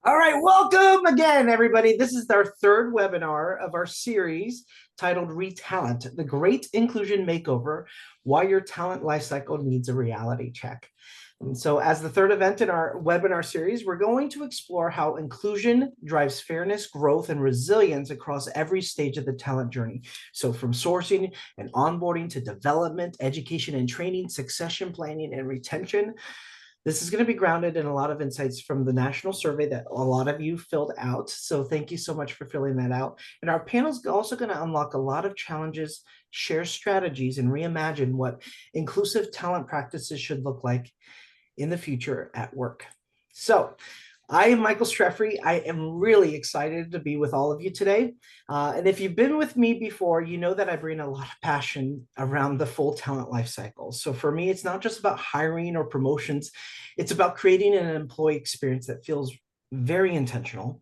All right, welcome again, everybody. This is our third webinar of our series titled Retalent, the Great Inclusion Makeover, Why Your Talent Lifecycle Needs a Reality Check. And so as the third event in our webinar series, we're going to explore how inclusion drives fairness, growth, and resilience across every stage of the talent journey. So from sourcing and onboarding to development, education and training, succession planning, and retention. This is going to be grounded in a lot of insights from the national survey that a lot of you filled out. So thank you so much for filling that out. And our panel is also going to unlock a lot of challenges, share strategies, and reimagine what inclusive talent practices should look like in the future at work. So I am Michael Streffrey. I am really excited to be with all of you today. And if you've been with me before, you know that I bring a lot of passion around the full talent life cycle. So for me, it's not just about hiring or promotions. It's about creating an employee experience that feels very intentional,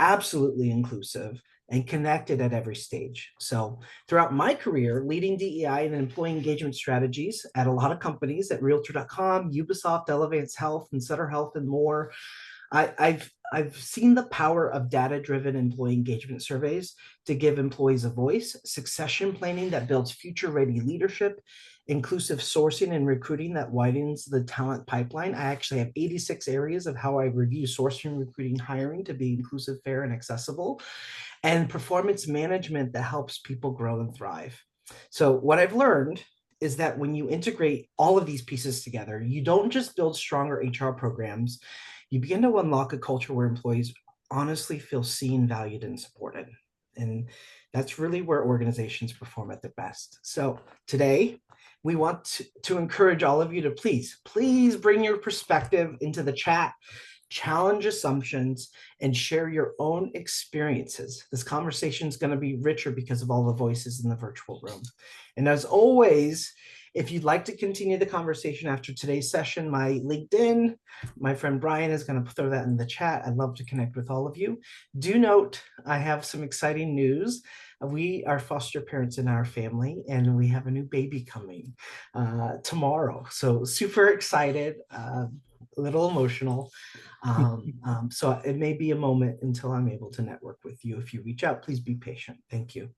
absolutely inclusive, and connected at every stage. So throughout my career, leading DEI and employee engagement strategies at a lot of companies at Realtor.com, Ubisoft, Elevance Health, and Sutter Health, and more, I've seen the power of data-driven employee engagement surveys to give employees a voice, succession planning that builds future-ready leadership, inclusive sourcing and recruiting that widens the talent pipeline. I actually have 86 areas of how I review sourcing, recruiting, hiring to be inclusive, fair, and accessible, and performance management that helps people grow and thrive. So what I've learned is that when you integrate all of these pieces together, you don't just build stronger HR programs, you begin to unlock a culture where employees honestly feel seen, valued, and supported. And that's really where organizations perform at their best. So today, we want to encourage all of you to please bring your perspective into the chat, challenge assumptions, and share your own experiences. This conversation is going to be richer because of all the voices in the virtual room. And as always, if you'd like to continue the conversation after today's session, my LinkedIn, my friend Brian is going to throw that in the chat. I'd love to connect with all of you. Do note, I have some exciting news. We are foster parents in our family, and we have a new baby coming tomorrow. So super excited, a little emotional. So it may be a moment until I'm able to network with you. If you reach out, please be patient. Thank you.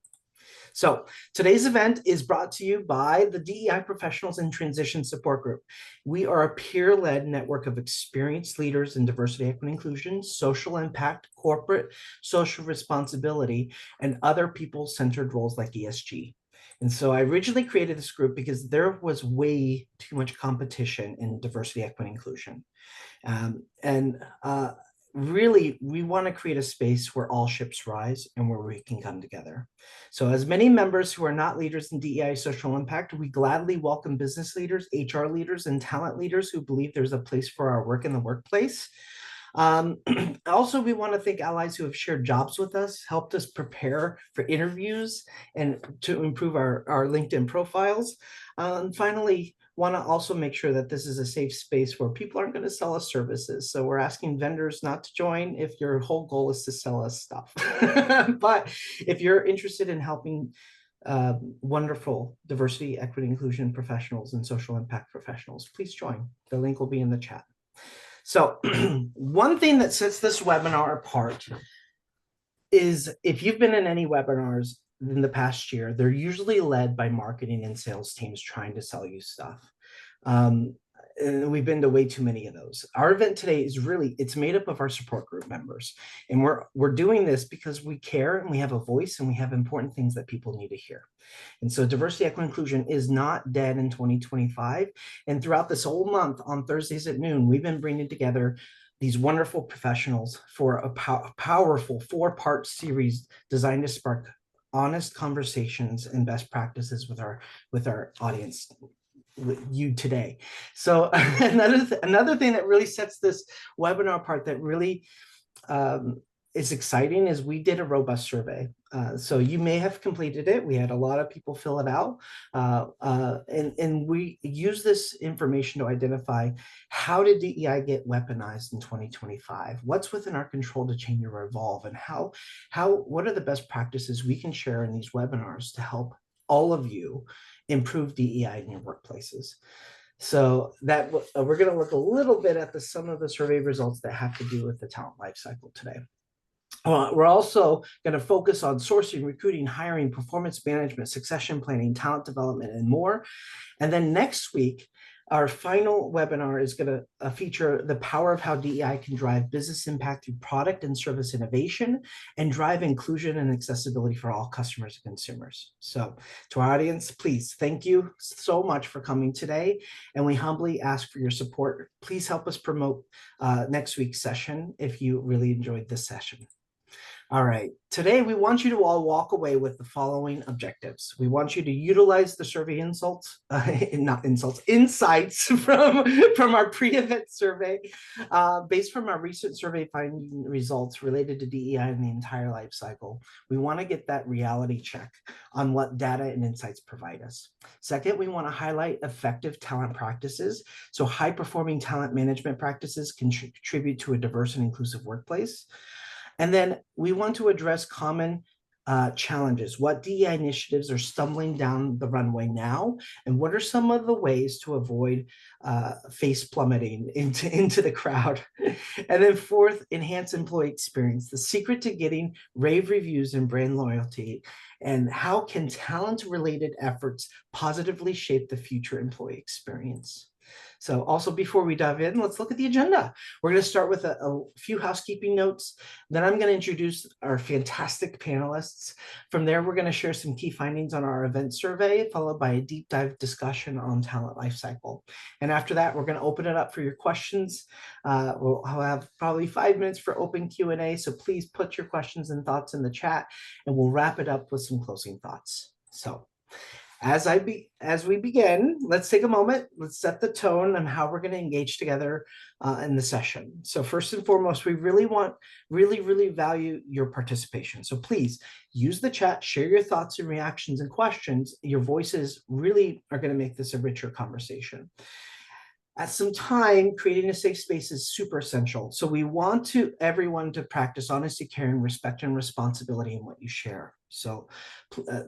So today's event is brought to you by the DEI Professionals and Transition Support Group. We are a peer-led network of experienced leaders in diversity, equity, inclusion, social impact, corporate social responsibility, and other people-centered roles like ESG. And so I originally created this group because there was way too much competition in diversity, equity, inclusion. Really, we want to create a space where all ships rise and where we can come together. So as many members who are not leaders in DEI social impact, we gladly welcome business leaders, HR leaders, and talent leaders who believe there's a place for our work in the workplace. Also, we want to thank allies who have shared jobs with us, helped us prepare for interviews, and to improve our LinkedIn profiles. And finally, want to also make sure that this is a safe space where people aren't going to sell us services. So we're asking vendors not to join if your whole goal is to sell us stuff. But if you're interested in helping wonderful diversity, equity, inclusion professionals and social impact professionals, please join. The link will be in the chat. So one thing that sets this webinar apart is if you've been in any webinars in the past year, they're usually led by marketing and sales teams trying to sell you stuff. And we've been to way too many of those. Our event today is it's made up of our support group members. And we're doing this because we care and we have a voice and we have important things that people need to hear. And so diversity, equity, inclusion is not dead in 2025. And throughout this whole month on Thursdays at noon, we've been bringing together these wonderful professionals for a powerful 4-part series designed to spark honest conversations and best practices with our audience, with you today. So another thing that really sets this webinar apart that really is exciting is we did a robust survey. So you may have completed it. We had a lot of people fill it out. And we use this information to identify how did DEI get weaponized in 2025? What's within our control to change or evolve? And what are the best practices we can share in these webinars to help all of you improve DEI in your workplaces? So that we're going to look a little bit at some of the survey results that have to do with the talent lifecycle today. We're also going to focus on sourcing, recruiting, hiring, performance management, succession planning, talent development, and more. And then next week, our final webinar is going to feature the power of how DEI can drive business impact through product and service innovation and drive inclusion and accessibility for all customers and consumers. So to our audience, please, thank you so much for coming today. And we humbly ask for your support. Please help us promote next week's session if you really enjoyed this session. All right, today we want you to all walk away with the following objectives. We want you to utilize the survey insights from our pre-event survey, based from our recent survey finding results related to DEI and the entire life cycle. We want to get that reality check on what data and insights provide us. Second, we want to highlight effective talent practices. So high-performing talent management practices can contribute to a diverse and inclusive workplace. And then we want to address common challenges. What DEI initiatives are stumbling down the runway now? And what are some of the ways to avoid face plummeting into the crowd? And then fourth, enhance employee experience. The secret to getting rave reviews and brand loyalty. And how can talent-related efforts positively shape the future employee experience? So also before we dive in, let's look at the agenda. We're going to start with a few housekeeping notes. Then I'm going to introduce our fantastic panelists. From there, we're going to share some key findings on our event survey, followed by a deep dive discussion on talent lifecycle. And after that, we're going to open it up for your questions. We'll have probably 5 minutes for open Q&A. So please put your questions and thoughts in the chat, and we'll wrap it up with some closing thoughts. So as we begin, let's take a moment. Let's set the tone on how we're going to engage together in the session. So first and foremost, we really value your participation. So please use the chat, share your thoughts and reactions and questions. Your voices really are going to make this a richer conversation. At some time, creating a safe space is super essential. So we want everyone to practice honesty, caring, respect, and responsibility in what you share. So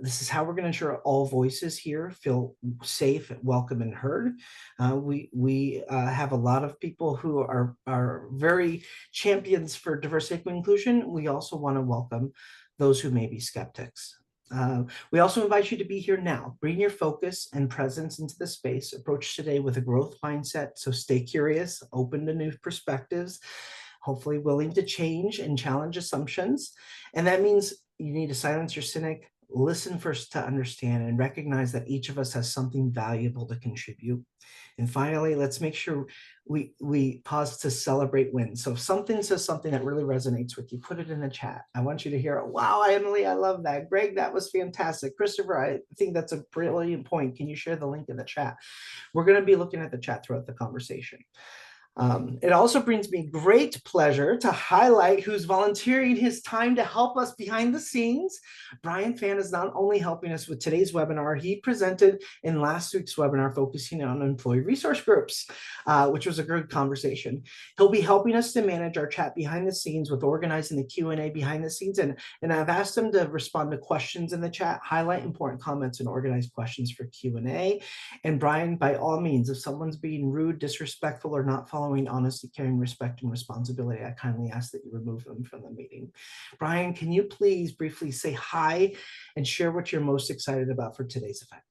this is how we're going to ensure all voices here feel safe, welcome, and heard. We have a lot of people who are very champions for diversity and inclusion. We also want to welcome those who may be skeptics. We also invite you to be here now. Bring your focus and presence into the space. Approach today with a growth mindset. So stay curious, open to new perspectives, hopefully willing to change and challenge assumptions. And that means you need to silence your cynic, listen first to understand, and recognize that each of us has something valuable to contribute. And finally, let's make sure we pause to celebrate wins. So if something says something that really resonates with you, put it in the chat. I want you to hear, wow, Emily, I love that. Greg, that was fantastic. Christopher, I think that's a brilliant point. Can you share the link in the chat? We're going to be looking at the chat throughout the conversation. It also brings me great pleasure to highlight who's volunteering his time to help us behind the scenes. Brian Fan is not only helping us with today's webinar, he presented in last week's webinar focusing on employee resource groups, which was a good conversation. He'll be helping us to manage our chat behind the scenes with organizing the Q&A behind the scenes. And I've asked him to respond to questions in the chat, highlight important comments, and organize questions for Q&A. And Brian, by all means, if someone's being rude, disrespectful, or not following honesty, caring, respect, and responsibility, I kindly ask that you remove them from the meeting. Brian, can you please briefly say hi and share what you're most excited about for today's event?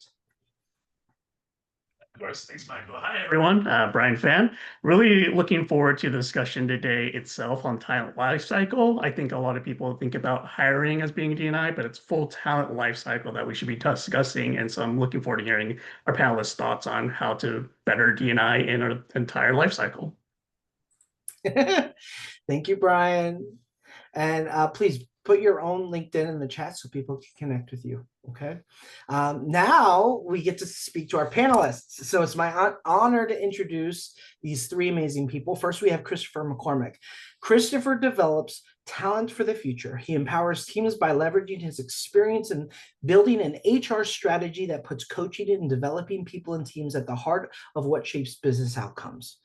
Of course, thanks, Michael. Hi, everyone. Brian Fan. Really looking forward to the discussion today itself on talent lifecycle. I think a lot of people think about hiring as being D&I, but it's full talent lifecycle that we should be discussing. And so I'm looking forward to hearing our panelists' thoughts on how to better D&I in our entire lifecycle. Thank you, Brian. And please put your own LinkedIn in the chat so people can connect with you, okay? Now we get to speak to our panelists. So it's my honor to introduce these three amazing people. First, we have Christopher McCormick. Christopher develops talent for the future. He empowers teams by leveraging his experience in building an HR strategy that puts coaching and developing people and teams at the heart of what shapes business outcomes.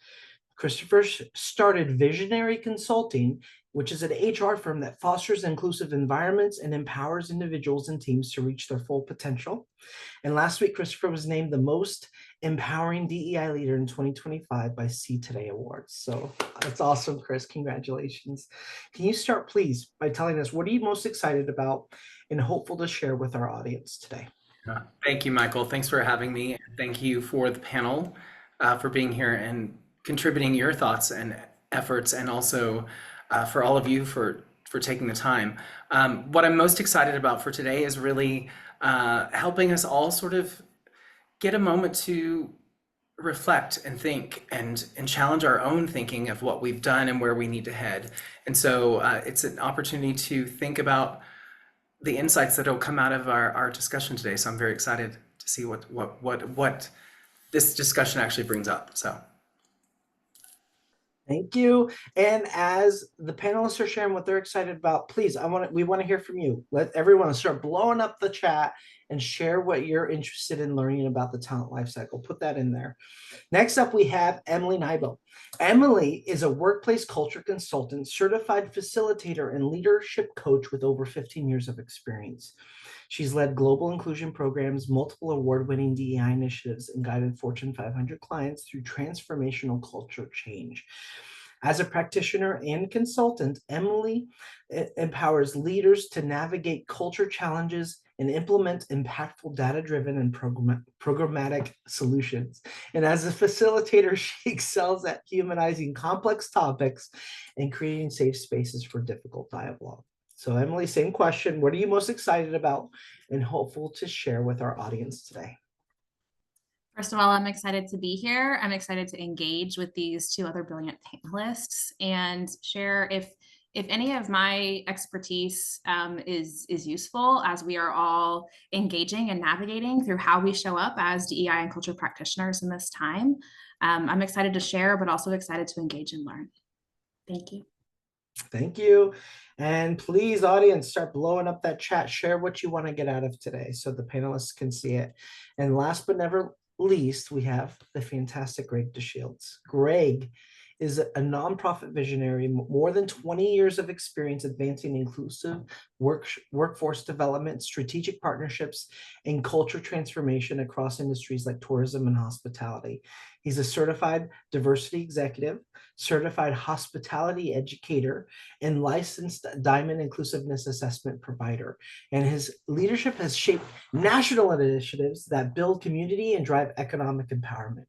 Christopher started Visionary Consulting, which is an HR firm that fosters inclusive environments and empowers individuals and teams to reach their full potential. And last week, Christopher was named the most Empowering DEI Leader in 2025 by See Today Awards. So that's awesome, Chris. Congratulations. Can you start, please, by telling us what are you most excited about and hopeful to share with our audience today? Thank you, Michael. Thanks for having me. Thank you for the panel for being here and contributing your thoughts and efforts, and also for all of you for taking the time. What I'm most excited about for today is really helping us all sort of get a moment to reflect and think and challenge our own thinking of what we've done and where we need to head. And so it's an opportunity to think about the insights that will come out of our discussion today. So I'm very excited to see what this discussion actually brings up. So. Thank you. And as the panelists are sharing what they're excited about, please, we want to hear from you. Let everyone start blowing up the chat and share what you're interested in learning about the talent lifecycle. Put that in there. Next up, we have Emily Nybo. Emily is a workplace culture consultant, certified facilitator, and leadership coach with over 15 years of experience. She's led global inclusion programs, multiple award-winning DEI initiatives, and guided Fortune 500 clients through transformational culture change. As a practitioner and consultant, Emily empowers leaders to navigate culture challenges and implement impactful data-driven and programmatic solutions. And as a facilitator, she excels at humanizing complex topics and creating safe spaces for difficult dialogue. So Emily, same question. What are you most excited about and hopeful to share with our audience today? First of all, I'm excited to be here. I'm excited to engage with these two other brilliant panelists and share if any of my expertise is useful as we are all engaging and navigating through how we show up as DEI and culture practitioners in this time. I'm excited to share, but also excited to engage and learn. Thank you. Thank you. And please, audience, start blowing up that chat. Share what you want to get out of today so the panelists can see it. And last but never least, we have the fantastic Greg DeShields. Greg is a nonprofit visionary, more than 20 years of experience advancing inclusive workforce development, strategic partnerships, and culture transformation across industries like tourism and hospitality. He's a certified diversity executive, certified hospitality educator, and licensed Diamond Inclusiveness Assessment provider. And his leadership has shaped national initiatives that build community and drive economic empowerment.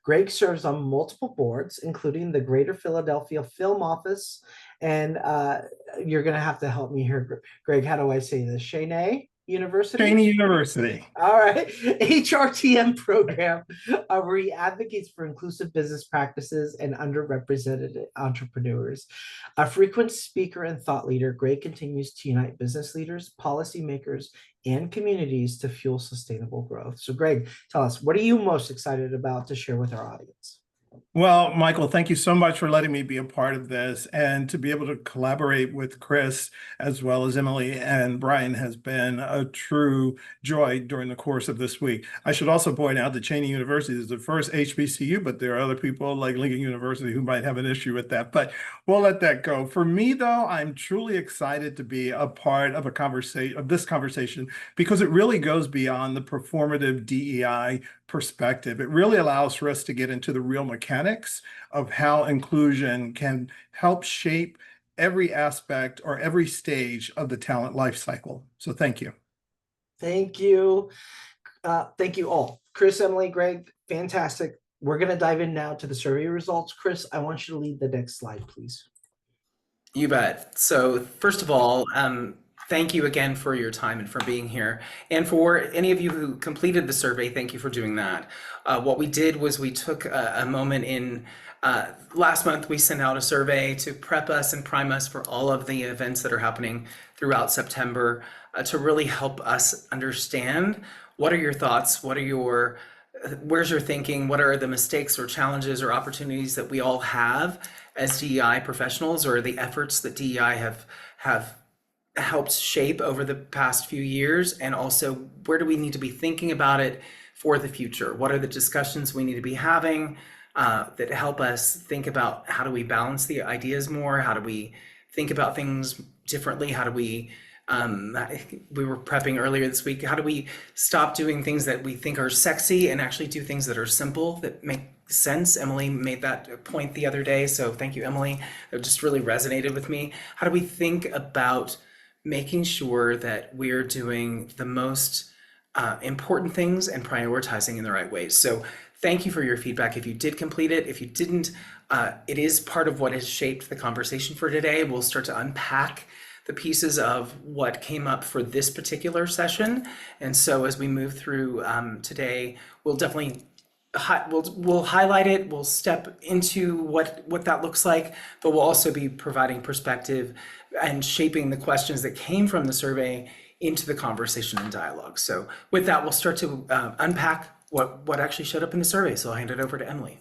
Greg serves on multiple boards, including the Greater Philadelphia Film Office. And you're going to have to help me here, Greg. How do I say this? Cheney University? Cheney University. All right. HRTM program, where he advocates for inclusive business practices and underrepresented entrepreneurs. A frequent speaker and thought leader, Greg continues to unite business leaders, policymakers, and communities to fuel sustainable growth. So Greg, tell us, what are you most excited about to share with our audience? Well, Michael, thank you so much for letting me be a part of this, and to be able to collaborate with Chris as well as Emily and Brian has been a true joy during the course of this week. I should also point out that Cheney University is the first HBCU, but there are other people like Lincoln University who might have an issue with that, but we'll let that go. For me, though, I'm truly excited to be a part of this conversation because it really goes beyond the performative DEI perspective. It really allows for us to get into the real mechanics of how inclusion can help shape every aspect or every stage of the talent life cycle. So thank you. Thank you. Thank you all. Chris, Emily, Greg, fantastic. We're going to dive in now to the survey results. Chris, I want you to lead the next slide, please. You bet. So first of all, thank you again for your time and for being here. And for any of you who completed the survey, thank you for doing that. What we did was we took a moment in last month, we sent out a survey to prep us and prime us for all of the events that are happening throughout September to really help us understand what are your thoughts, where's your thinking, what are the mistakes or challenges or opportunities that we all have as DEI professionals, or the efforts that DEI have helped shape over the past few years, and also where do we need to be thinking about it for the future? What are the discussions we need to be having that help us think about how do we balance the ideas more? How do we think about things differently? How do we We were prepping earlier this week. How do we stop doing things that we think are sexy and actually do things that are simple, that make sense? Emily made that point the other day, so thank you, Emily. It just really resonated with me. How do we think about making sure that we're doing the most important things and prioritizing in the right ways? So thank you for your feedback. If you did complete it, if you didn't, it is part of what has shaped the conversation for today. We'll start to unpack the pieces of what came up for this particular session. And so as we move through today, we'll definitely we'll highlight it, we'll step into what that looks like, but we'll also be providing perspective and shaping the questions that came from the survey into the conversation and dialogue. So with that, we'll start to unpack what actually showed up in the survey. So I'll hand it over to Emily.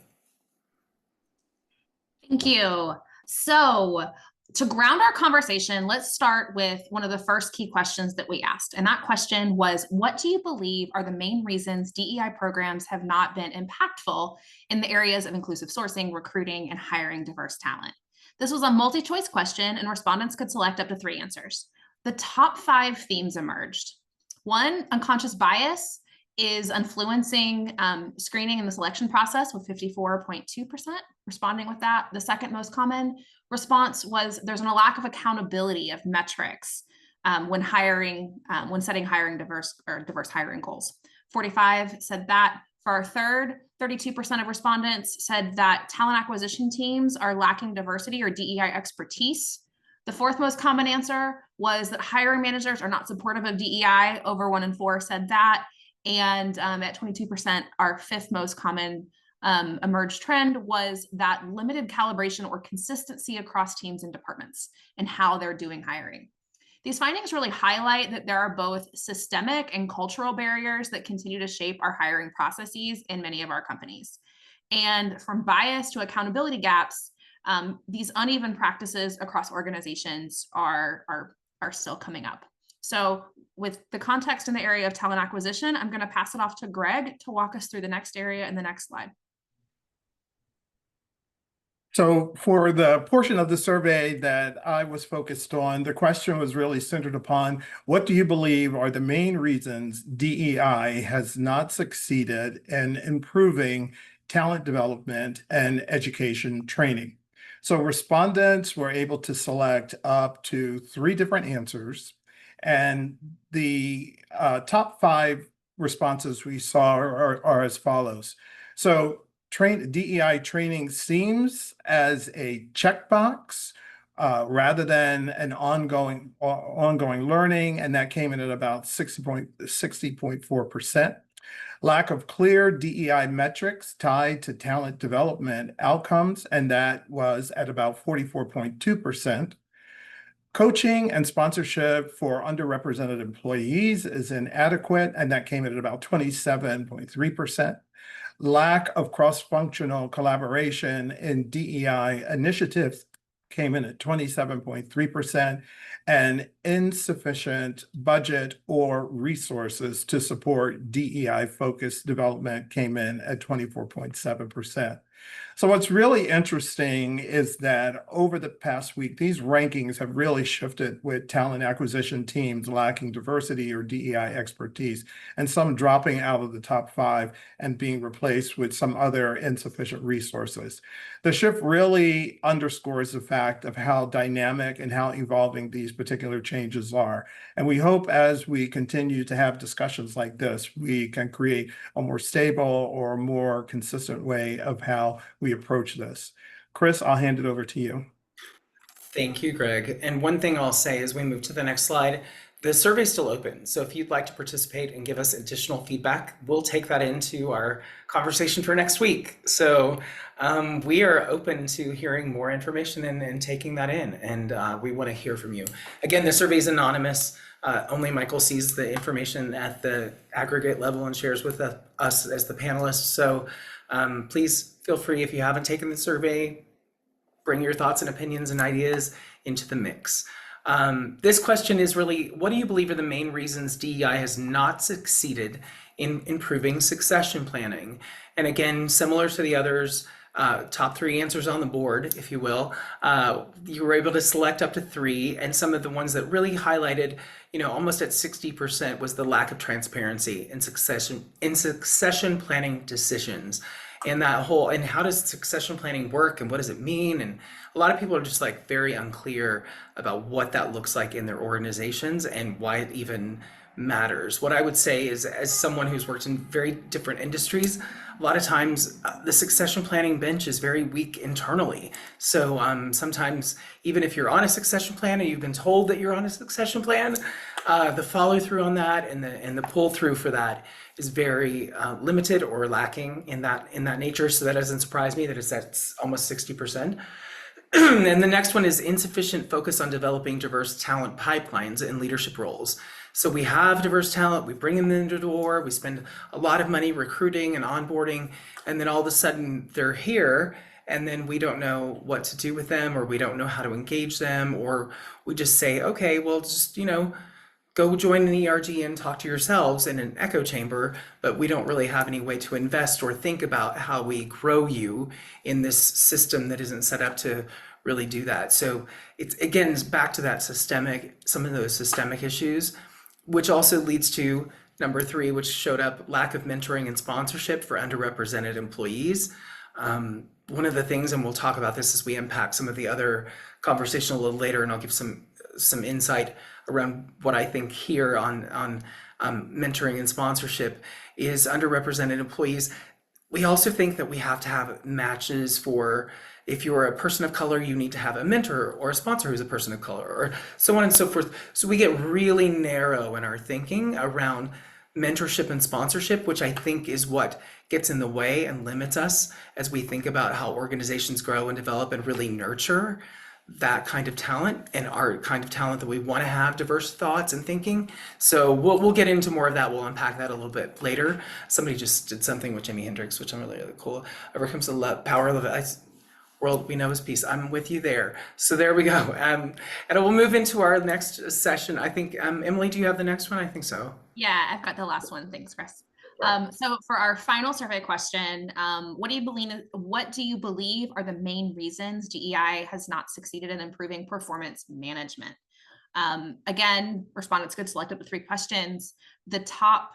Thank you. So to ground our conversation, let's start with one of the first key questions that we asked. And that question was, what do you believe are the main reasons DEI programs have not been impactful in the areas of inclusive sourcing, recruiting, and hiring diverse talent? This was a multi-choice question, and respondents could select up to 3 answers. The top 5 themes emerged. 1, unconscious bias is influencing screening in the selection process, with 54.2% responding with that. The second most common response was there's a lack of accountability of metrics when setting diverse hiring goals. 45 said that. For our third, 32% of respondents said that talent acquisition teams are lacking diversity or DEI expertise. The fourth most common answer was that hiring managers are not supportive of DEI. Over 1 in 4 said that. And at 22%, our fifth most common emerged trend was that limited calibration or consistency across teams and departments and how they're doing hiring. These findings really highlight that there are both systemic and cultural barriers that continue to shape our hiring processes in many of our companies. And from bias to accountability gaps, these uneven practices across organizations are still coming up. So with the context in the area of talent acquisition, I'm going to pass it off to Greg to walk us through the next area in the next slide. So for the portion of the survey that I was focused on, the question was really centered upon, what do you believe are the main reasons DEI has not succeeded in improving talent development and education training? So respondents were able to select up to 3 different answers. And the top 5 responses we saw are as follows. So DEI training seems as a checkbox rather than an ongoing learning, and that came in at about 60.4%. Lack of clear DEI metrics tied to talent development outcomes, and that was at about 44.2%. Coaching and sponsorship for underrepresented employees is inadequate, and that came in at about 27.3%. Lack of cross-functional collaboration in DEI initiatives came in at 27.3%, and insufficient budget or resources to support DEI-focused development came in at 24.7%. So what's really interesting is that over the past week, these rankings have really shifted, with talent acquisition teams lacking diversity or DEI expertise, and some dropping out of the top 5 and being replaced with some other insufficient resources. The shift really underscores the fact of how dynamic and how evolving these particular changes are. And we hope as we continue to have discussions like this, we can create a more stable or more consistent way of how we approach this. Chris, I'll hand it over to you. Thank you, Greg. And one thing I'll say as we move to the next slide, the survey is still open. So if you'd like to participate and give us additional feedback, we'll take that into our conversation for next week. So we are open to hearing more information and taking that in. And we want to hear from you. Again, the survey is anonymous. Only Michael sees the information at the aggregate level and shares with us as the panelists. So please feel free, if you haven't taken the survey, bring your thoughts and opinions and ideas into the mix. This question is really, what do you believe are the main reasons DEI has not succeeded in improving succession planning? And again, similar to the others, top 3 answers on the board, if you will. You were able to select up to 3, and some of the ones that really highlighted, almost at 60% was the lack of transparency in succession planning decisions. And how does succession planning work and what does it mean? And a lot of people are just like very unclear about what that looks like in their organizations and why it even matters. What I would say is, as someone who's worked in very different industries, a lot of times the succession planning bench is very weak internally. So sometimes even if you're on a succession plan and you've been told that you're on a succession plan, the follow through on that and the pull through for that is very limited or lacking in that nature. So that doesn't surprise me that it's at almost 60%. And the next one is insufficient focus on developing diverse talent pipelines and leadership roles. So we have diverse talent, we bring them into the door, we spend a lot of money recruiting and onboarding, and then all of a sudden they're here, and then we don't know what to do with them, or we don't know how to engage them, or we just say, okay, well, just, go join an ERG and talk to yourselves in an echo chamber, but we don't really have any way to invest or think about how we grow you in this system that isn't set up to really do that. So it's back to some of those systemic issues, which also leads to number 3, which showed up, lack of mentoring and sponsorship for underrepresented employees. One of the things, and we'll talk about this as we unpack some of the other conversation a little later, and I'll give some insight around what I think here on mentoring and sponsorship, is underrepresented employees. We also think that we have to have matches for, if you're a person of color, you need to have a mentor or a sponsor who's a person of color, or so on and so forth. So we get really narrow in our thinking around mentorship and sponsorship, which I think is what gets in the way and limits us as we think about how organizations grow and develop and really nurture that kind of talent and our kind of talent that we want to have diverse thoughts and thinking. So we'll get into more of that. We'll unpack that a little bit later. Somebody just did something with Jimi Hendrix, which I'm really cool. Overcomes the power of the world we know is peace. I'm with you there. So there we go. And we'll move into our next session. I think, Emily, do you have the next one? I think so. Yeah, I've got the last one. Thanks, Chris. So for our final survey question, what do you believe are the main reasons DEI has not succeeded in improving performance management? Again, respondents could select up to 3 questions. The top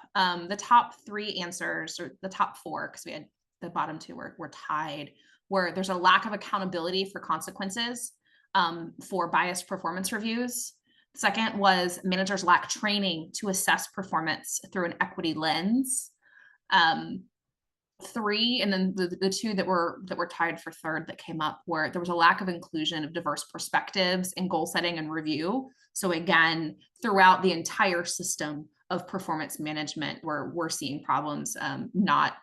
3 answers, or the top 4, because we had the bottom 2 were tied, where there's a lack of accountability for consequences for biased performance reviews. Second was managers lack training to assess performance through an equity lens. 3, and then the 2 that were tied for third that came up, where there was a lack of inclusion of diverse perspectives in goal setting and review. So again, throughout the entire system of performance management, where we're seeing problems, not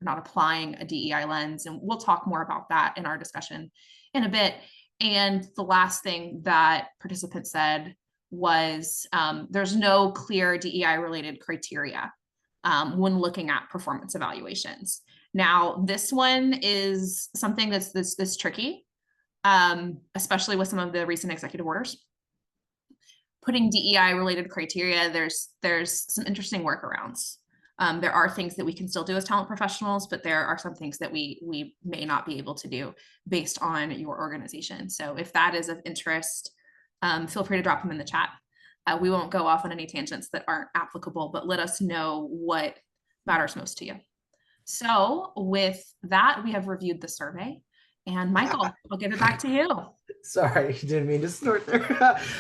applying a DEI lens. And we'll talk more about that in our discussion in a bit. And the last thing that participants said was there's no clear DEI related criteria when looking at performance evaluations. Now, this one is something that's tricky, especially with some of the recent executive orders. Putting DEI related criteria, there's some interesting workarounds. There are things that we can still do as talent professionals, but there are some things that we may not be able to do based on your organization. So if that is of interest, feel free to drop them in the chat. We won't go off on any tangents that aren't applicable, but let us know what matters most to you. So with that, we have reviewed the survey. And Michael, I'll give it back to you. Sorry, didn't mean to snort there.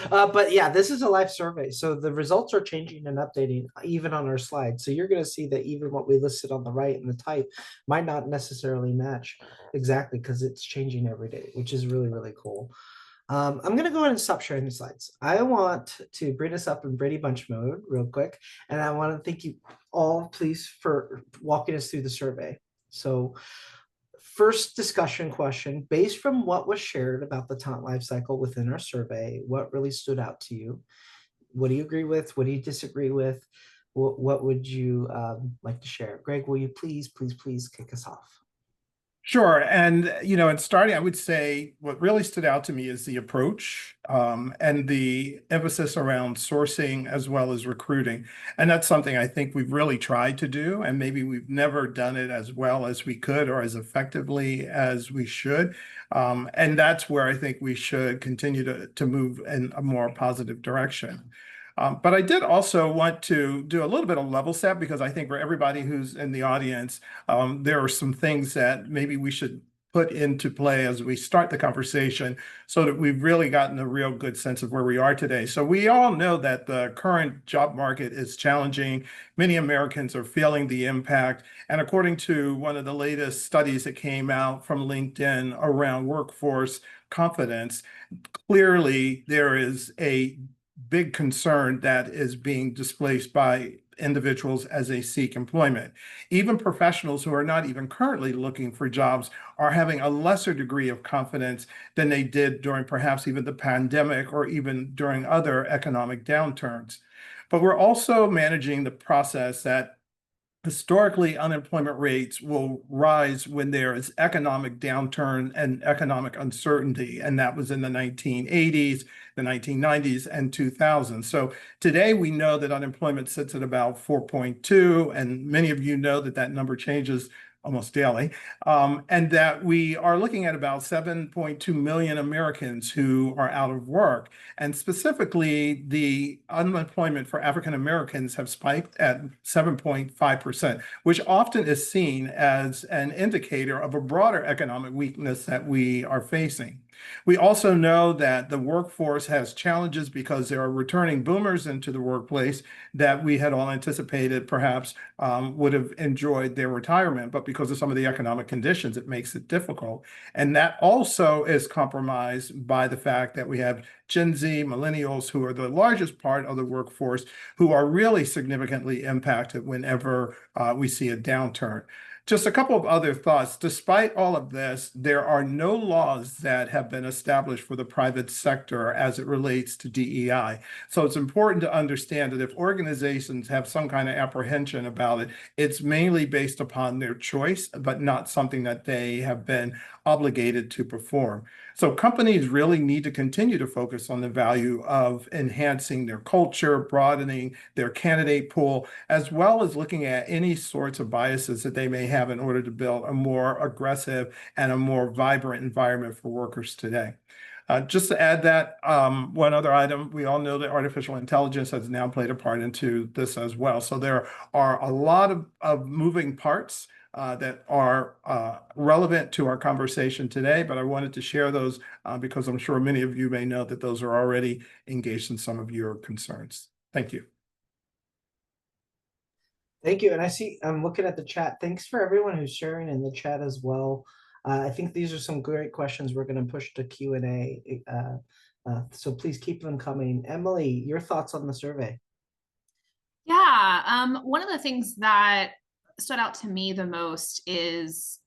But yeah, this is a live survey. So the results are changing and updating even on our slides. So you're going to see that even what we listed on the right and the type might not necessarily match exactly, because it's changing every day, which is really, really cool. I'm going to go ahead and stop sharing the slides. I want to bring us up in Brady Bunch mode real quick. And I want to thank you all, please, for walking us through the survey. So first discussion question, based from what was shared about the talent lifecycle within our survey, what really stood out to you? What do you agree with? What do you disagree with? What would you like to share? Greg, will you please kick us off? Sure. And, in starting, I would say what really stood out to me is the approach and the emphasis around sourcing as well as recruiting. And that's something I think we've really tried to do. And maybe we've never done it as well as we could or as effectively as we should. And that's where I think we should continue to move in a more positive direction. But I did also want to do a little bit of level set because I think for everybody who's in the audience, there are some things that maybe we should put into play as we start the conversation so that we've really gotten a real good sense of where we are today. So we all know that the current job market is challenging. Many Americans are feeling the impact. And according to one of the latest studies that came out from LinkedIn around workforce confidence, clearly there is a big concern that is being displaced by individuals as they seek employment. Even professionals who are not even currently looking for jobs are having a lesser degree of confidence than they did during perhaps even the pandemic or even during other economic downturns. But we're also managing the process that historically, unemployment rates will rise when there is economic downturn and economic uncertainty. And that was in the 1980s, the 1990s, and 2000s. So today we know that unemployment sits at about 4.2, and many of you know that that number changes almost daily, and that we are looking at about 7.2 million Americans who are out of work. And specifically, the unemployment for African Americans have spiked at 7.5%, which often is seen as an indicator of a broader economic weakness that we are facing. We also know that the workforce has challenges because there are returning boomers into the workplace that we had all anticipated perhaps would have enjoyed their retirement, but because of some of the economic conditions, it makes it difficult. And that also is compromised by the fact that we have Gen Z, millennials, who are the largest part of the workforce, who are really significantly impacted whenever we see a downturn. Just a couple of other thoughts. Despite all of this, there are no laws that have been established for the private sector as it relates to DEI. So it's important to understand that if organizations have some kind of apprehension about it, it's mainly based upon their choice, but not something that they have been obligated to perform. So companies really need to continue to focus on the value of enhancing their culture, broadening their candidate pool, as well as looking at any sorts of biases that they may have in order to build a more aggressive and a more vibrant environment for workers today. Just to add that, one other item, we all know that artificial intelligence has now played a part into this as well. So there are a lot of moving parts that are relevant to our conversation today, but I wanted to share those because I'm sure many of you may know that those are already engaged in some of your concerns. Thank you. Thank you. And I see, I'm looking at the chat. Thanks for everyone who's sharing in the chat as well. I think these are some great questions. We're going to push to Q&A. So please keep them coming. Emily, your thoughts on the survey? Yeah, one of the things that stood out to me the most is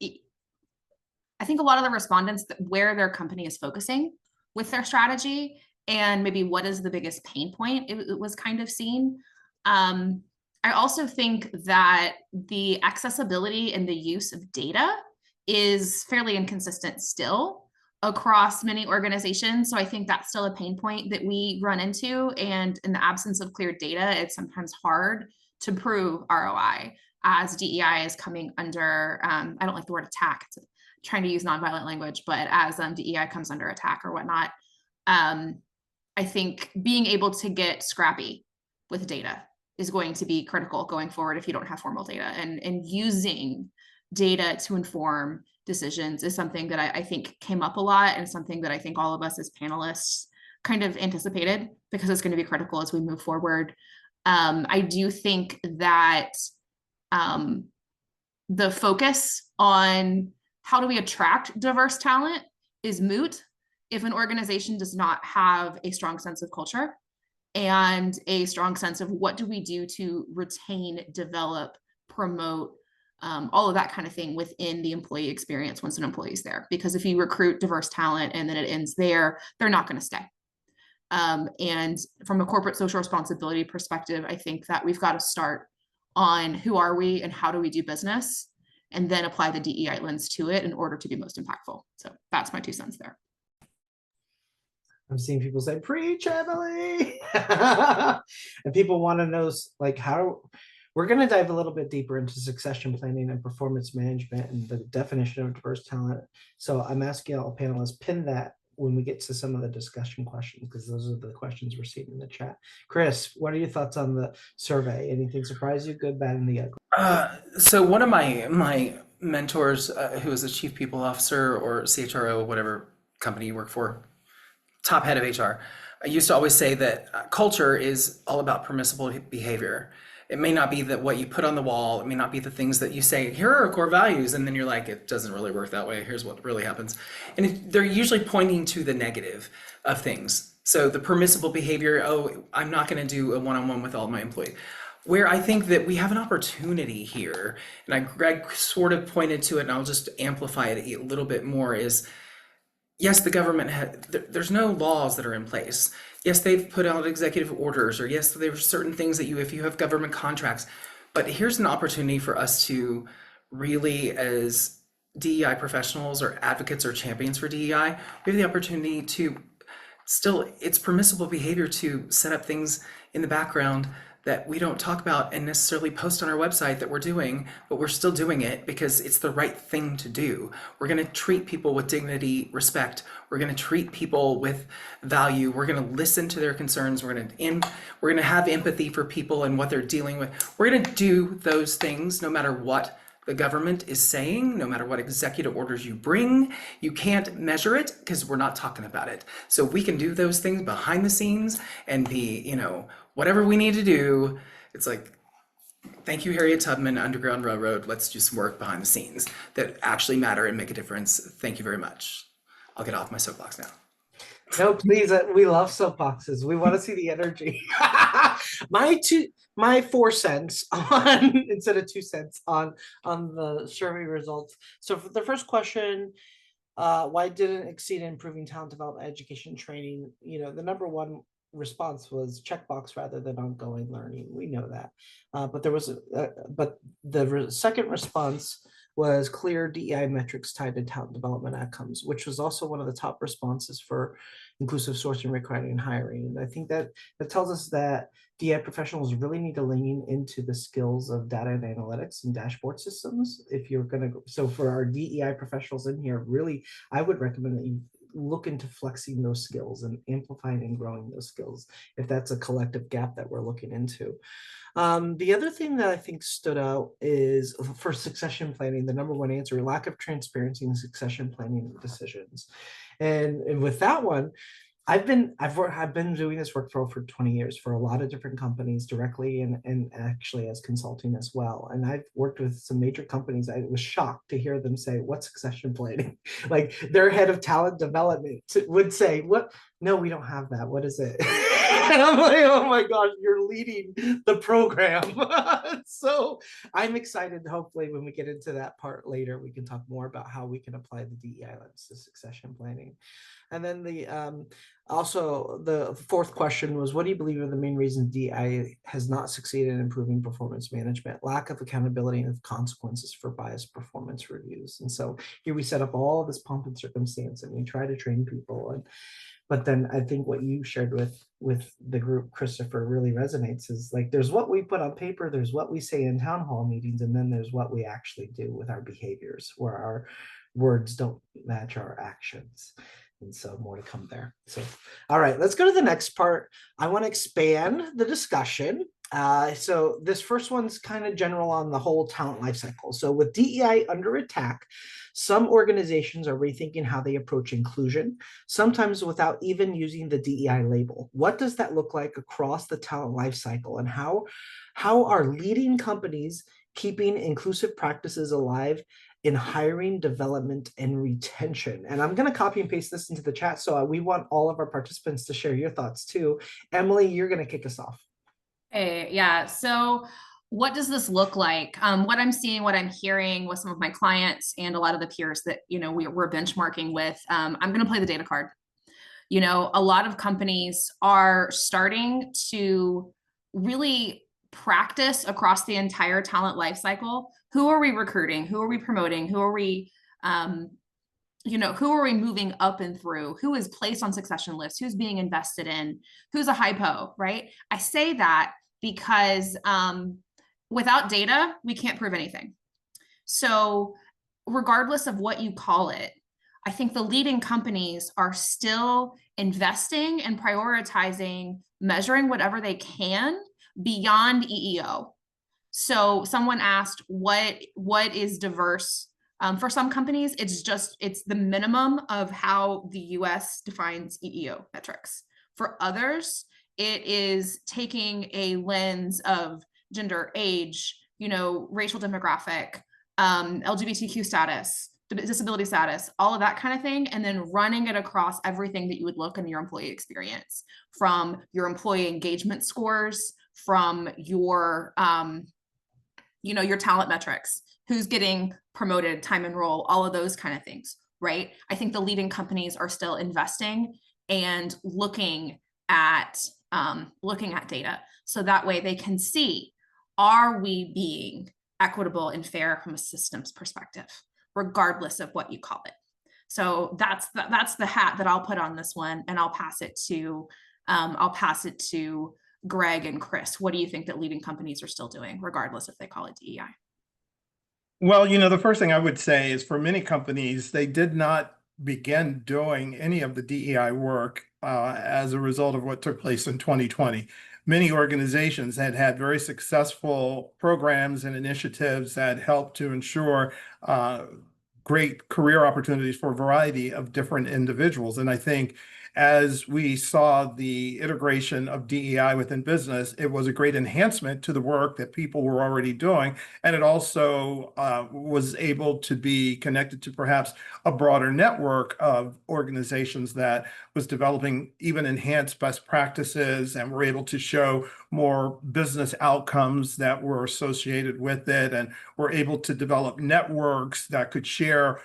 I think a lot of the respondents where their company is focusing with their strategy and maybe what is the biggest pain point it was kind of seen. I also think that the accessibility and the use of data is fairly inconsistent still across many organizations. So I think that's still a pain point that we run into. And in the absence of clear data, it's sometimes hard to prove ROI as DEI is coming under, I don't like the word attack, it's trying to use nonviolent language, but as DEI comes under attack or whatnot, I think being able to get scrappy with data is going to be critical going forward if you don't have formal data, and using data to inform decisions is something that I think came up a lot and something that I think all of us as panelists kind of anticipated because it's going to be critical as we move forward. I do think that the focus on how do we attract diverse talent is moot if an organization does not have a strong sense of culture and a strong sense of what do we do to retain, develop, promote, all of that kind of thing within the employee experience once an employee is there. Because if you recruit diverse talent and then it ends there, they're not going to stay. And from a corporate social responsibility perspective, I think that we've got to start on who are we and how do we do business and then apply the DEI lens to it in order to be most impactful. So that's my 2 cents there. I'm seeing people say, preach, Emily. And people want to know, like, how we're going to dive a little bit deeper into succession planning and performance management and the definition of diverse talent. So I'm asking all panelists, pin that when we get to some of the discussion questions, because those are the questions we're seeing in the chat. Chris, what are your thoughts on the survey? Anything surprise you, good, bad, and the ugly? So one of my mentors, who is a chief people officer or CHRO, whatever company you work for, top head of HR, I used to always say that culture is all about permissible behavior. It may not be that what you put on the wall, it may not be the things that you say, here are our core values, and then you're like, it doesn't really work that way, here's what really happens. And they're usually pointing to the negative of things. So the permissible behavior, oh, I'm not gonna do a one-on-one with all my employees. Where I think that we have an opportunity here, and Greg sort of pointed to it, and I'll just amplify it a little bit more, is yes, the government there's no laws that are in place. Yes, they've put out executive orders, or yes, there are certain things that if you have government contracts, but here's an opportunity for us to really, as DEI professionals or advocates or champions for DEI, we have the opportunity to still, it's permissible behavior to set up things in the background that we don't talk about and necessarily post on our website that we're doing, but we're still doing it because it's the right thing to do. We're going to treat people with dignity, respect. We're going to treat people with value. We're going to listen to their concerns. We're going to have empathy for people and what they're dealing with. We're going to do those things no matter what the government is saying, no matter what executive orders you bring. You can't measure it because we're not talking about it. So we can do those things behind the scenes and be, whatever we need to do. It's like, thank you, Harriet Tubman, Underground Railroad. Let's do some work behind the scenes that actually matter and make a difference. Thank you very much. I'll get off my soapbox now. No, please. We love soapboxes. We want to see the energy. My 4 cents on instead of 2 cents on the survey results. So for the first question, why didn't exceed improving talent development, education, training? The number one response was checkbox rather than ongoing learning. We know that, but there was but the second response was clear DEI metrics tied to talent development outcomes, which was also one of the top responses for inclusive sourcing, recruiting, and hiring. And I think that tells us that DEI professionals really need to lean into the skills of data and analytics and dashboard systems. If you're going to, so for our DEI professionals in here, really, I would recommend that you look into flexing those skills and amplifying and growing those skills, if that's a collective gap that we're looking into. The other thing that I think stood out is for succession planning, the number one answer, lack of transparency in succession planning decisions. And with that one, I've been doing this work for over 20 years for a lot of different companies directly and actually as consulting as well. And I've worked with some major companies. I was shocked to hear them say, "What's succession planning?" Like their head of talent development would say, "What? No, we don't have that. What is it?" And I'm like, "Oh my gosh, you're leading the program." So I'm excited. Hopefully, when we get into that part later, we can talk more about how we can apply the DEI lens to succession planning. And then also the fourth question was, what do you believe are the main reasons DEI has not succeeded in improving performance management? Lack of accountability and consequences for biased performance reviews. And so here we set up all this pomp and circumstance and we try to train people. But then I think what you shared with the group, Christopher, really resonates is like, there's what we put on paper, there's what we say in town hall meetings, and then there's what we actually do with our behaviors, where our words don't match our actions. And so more to come there. So, all right, let's go to the next part. I want to expand the discussion. So this first one's kind of general on the whole talent lifecycle. So with DEI under attack, some organizations are rethinking how they approach inclusion, sometimes without even using the DEI label. What does that look like across the talent lifecycle, and how are leading companies keeping inclusive practices alive in hiring, development, and retention? And I'm going to copy and paste this into the chat. So we want all of our participants to share your thoughts too. Emily, you're going to kick us off. Hey, yeah. So what does this look like? What I'm seeing, what I'm hearing with some of my clients and a lot of the peers that, we're benchmarking with, I'm going to play the data card. A lot of companies are starting to really practice across the entire talent lifecycle. Who are we recruiting? Who are we promoting? Who are we, who are we moving up and through? Who is placed on succession lists? Who's being invested in? Who's a hypo, right? I say that because without data, we can't prove anything. So regardless of what you call it, I think the leading companies are still investing and prioritizing, measuring whatever they can beyond EEO. So someone asked, what is diverse? For some companies, it's the minimum of how the US defines EEO metrics. For others, it is taking a lens of gender, age, racial demographic, LGBTQ status, disability status, all of that kind of thing, and then running it across everything that you would look in your employee experience, from your employee engagement scores, from your, your talent metrics, who's getting promoted, time and role, all of those kind of things, right? I think the leading companies are still investing and looking at data, so that way they can see, are we being equitable and fair from a systems perspective, regardless of what you call it. So that's the hat that I'll put on this one, and I'll pass it to Greg and Chris. What do you think that leading companies are still doing, regardless if they call it DEI? Well, the first thing I would say is for many companies, they did not begin doing any of the DEI work as a result of what took place in 2020. Many organizations had very successful programs and initiatives that helped to ensure great career opportunities for a variety of different individuals. And I think as we saw the integration of DEI within business, it was a great enhancement to the work that people were already doing. And it also was able to be connected to perhaps a broader network of organizations that was developing even enhanced best practices, and were able to show more business outcomes that were associated with it, and were able to develop networks that could share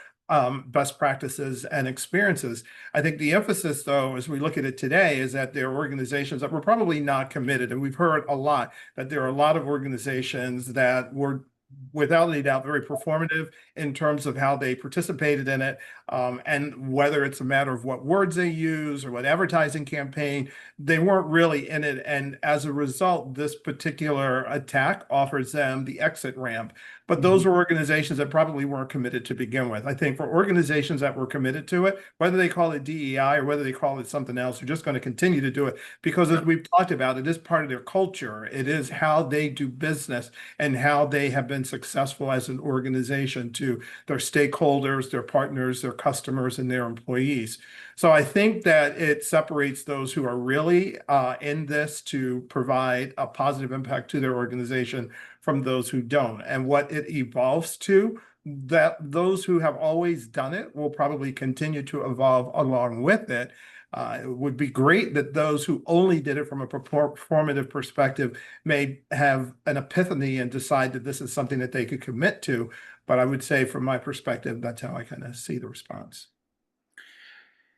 best practices and experiences. I think the emphasis, though, as we look at it today, is that there are organizations that were probably not committed. And we've heard a lot that there are a lot of organizations that were, without any doubt, very performative in terms of how they participated in it. And whether it's a matter of what words they use or what advertising campaign, they weren't really in it. And as a result, this particular attack offers them the exit ramp. But those were organizations that probably weren't committed to begin with. I think for organizations that were committed to it, whether they call it DEI or whether they call it something else, they're just going to continue to do it because, as we've talked about, it is part of their culture. It is how they do business and how they have been successful as an organization to their stakeholders, their partners, their customers, and their employees. So I think that it separates those who are really in this to provide a positive impact to their organization from those who don't. And what it evolves to, that those who have always done it will probably continue to evolve along with it. It would be great that those who only did it from a performative perspective may have an epiphany and decide that this is something that they could commit to. But I would say from my perspective, that's how I kind of see the response.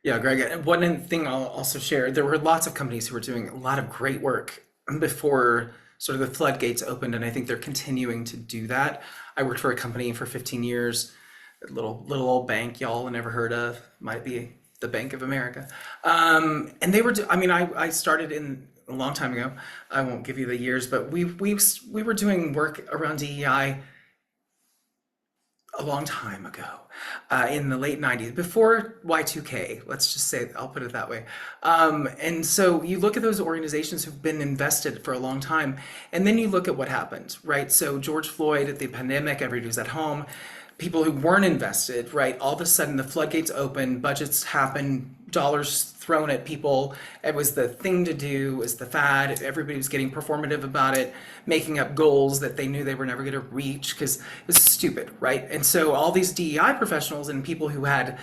Yeah, Greg, and one thing I'll also share, there were lots of companies who were doing a lot of great work before sort of the floodgates opened, and I think they're continuing to do that. I worked for a company for 15 years, a little old bank y'all never heard of, might be the Bank of America. And they were, I started in a long time ago. I won't give you the years, but we were doing work around DEI a long time ago, in the late 90s, before Y2K, let's just say, I'll put it that way. And so you look at those organizations who've been invested for a long time, and then you look at what happened, right? So George Floyd, at the pandemic, everybody was at home. People who weren't invested, right? All of a sudden the floodgates open, budgets happen, dollars thrown at people. It was the thing to do, it was the fad. Everybody was getting performative about it, making up goals that they knew they were never going to reach because it was stupid, right? And so all these DEI professionals and people who had,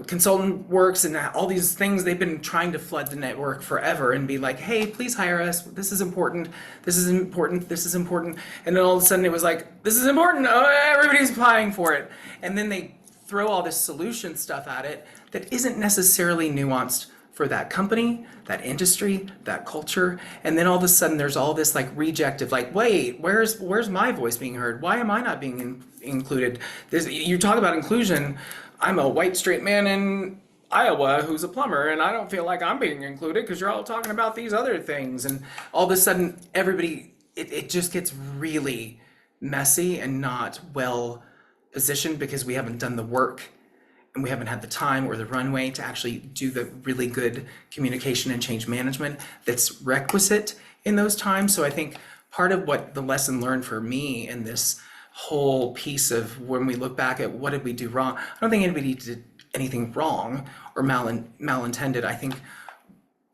consultant works and all these things, they've been trying to flood the network forever and be like, hey, please hire us. This is important. This is important. This is important. And then all of a sudden it was like, this is important. Oh, everybody's applying for it. And then they throw all this solution stuff at it that isn't necessarily nuanced for that company, that industry, that culture. And then all of a sudden there's all this like reject of like, wait, where's my voice being heard? Why am I not being included? You talk about inclusion. I'm a white straight man in Iowa who's a plumber, and I don't feel like I'm being included because you're all talking about these other things. And all of a sudden everybody, it just gets really messy and not well positioned because we haven't done the work and we haven't had the time or the runway to actually do the really good communication and change management that's requisite in those times. So I think part of what the lesson learned for me in this whole piece of when we look back at what did we do wrong, I don't think anybody did anything wrong or malintended. I think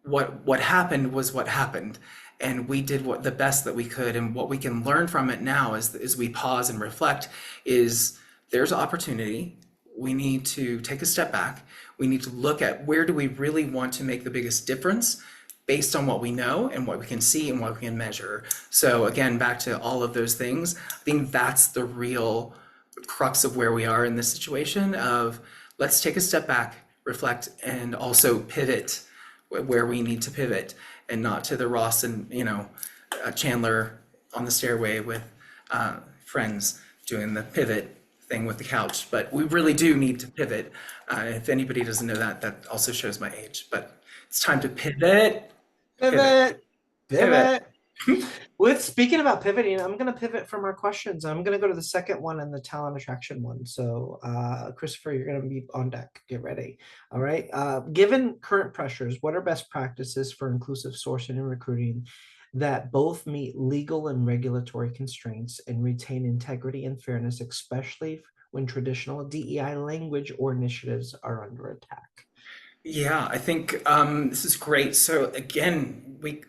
what happened was what happened. And we did the best that we could. And what we can learn from it now as we pause and reflect is there's opportunity. We need to take a step back. We need to look at where do we really want to make the biggest difference based on what we know and what we can see and what we can measure. So again, back to all of those things, I think that's the real crux of where we are in this situation of let's take a step back, reflect, and also pivot where we need to pivot and not to the Ross and, Chandler on the stairway with friends doing the pivot thing with the couch, but we really do need to pivot. If anybody doesn't know that, that also shows my age, but it's time to pivot. Pivot. With speaking about pivoting, I'm going to pivot from our questions. I'm going to go to the second one and the talent attraction one. So Christopher, you're going to be on deck. Get ready. All right. Given current pressures, what are best practices for inclusive sourcing and recruiting that both meet legal and regulatory constraints and retain integrity and fairness, especially when traditional DEI language or initiatives are under attack? Yeah, I think this is great. So again, we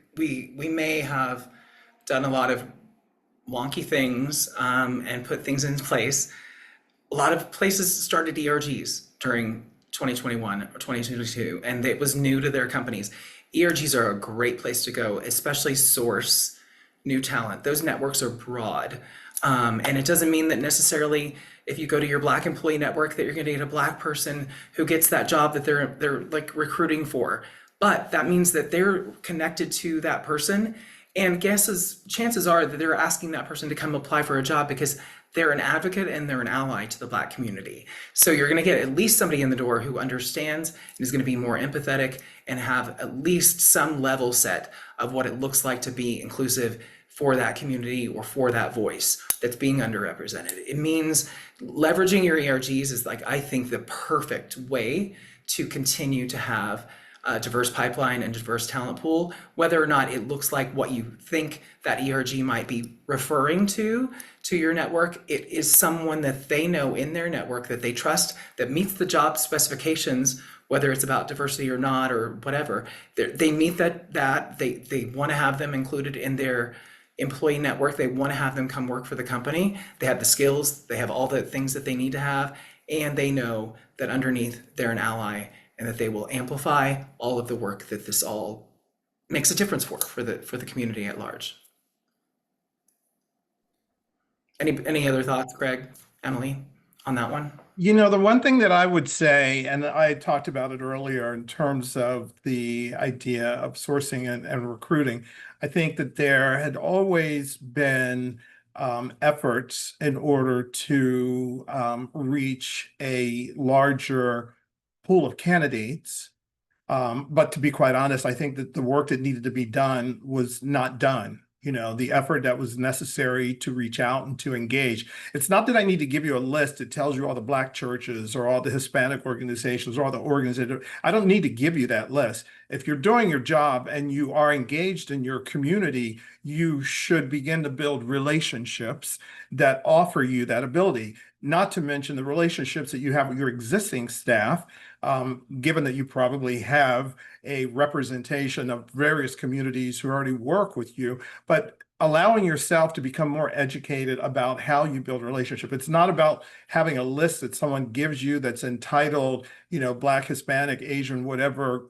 may have done a lot of wonky things and put things in place. A lot of places started ERGs during 2021 or 2022, and it was new to their companies. ERGs are a great place to go, especially source new talent. Those networks are broad. And it doesn't mean that necessarily if you go to your Black employee network that you're going to get a Black person who gets that job that they're like recruiting for. But that means that they're connected to that person, and chances are that they're asking that person to come apply for a job because they're an advocate and they're an ally to the Black community. So you're going to get at least somebody in the door who understands and is going to be more empathetic and have at least some level set of what it looks like to be inclusive for that community or for that voice that's being underrepresented. It means leveraging your ERGs is I think the perfect way to continue to have a diverse pipeline and diverse talent pool, whether or not it looks like what you think that ERG might be referring to your network. It is someone that they know in their network that they trust, that meets the job specifications, whether it's about diversity or not or whatever. They meet that they want to have them included in their employee network. They want to have them come work for the company. They have the skills, they have all the things that they need to have, and they know that underneath they're an ally and that they will amplify all of the work that this all makes a difference for the community at large. Any other thoughts, Greg, Emily, on that one? The one thing that I would say, and I talked about it earlier in terms of the idea of sourcing and recruiting, I think that there had always been efforts in order to reach a larger pool of candidates. But to be quite honest, I think that the work that needed to be done was not done. The effort that was necessary to reach out and to engage. It's not that I need to give you a list that tells you all the Black churches or all the Hispanic organizations or all the organizations. I don't need to give you that list. If you're doing your job and you are engaged in your community, you should begin to build relationships that offer you that ability, not to mention the relationships that you have with your existing staff, given that you probably have a representation of various communities who already work with you, but allowing yourself to become more educated about how you build a relationship. It's not about having a list that someone gives you that's entitled, Black, Hispanic, Asian, whatever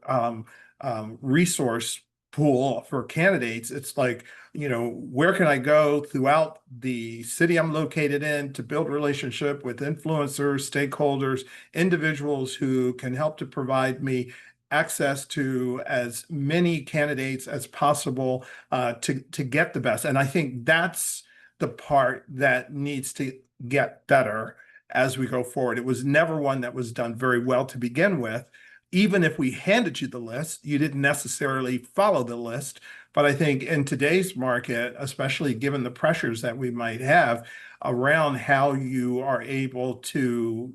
resource pool for candidates. It's like, where can I go throughout the city I'm located in to build a relationship with influencers, stakeholders, individuals who can help to provide me access to as many candidates as possible to get the best. And I think that's the part that needs to get better as we go forward. It was never one that was done very well to begin with. Even if we handed you the list, you didn't necessarily follow the list. But I think in today's market, especially given the pressures that we might have around how you are able to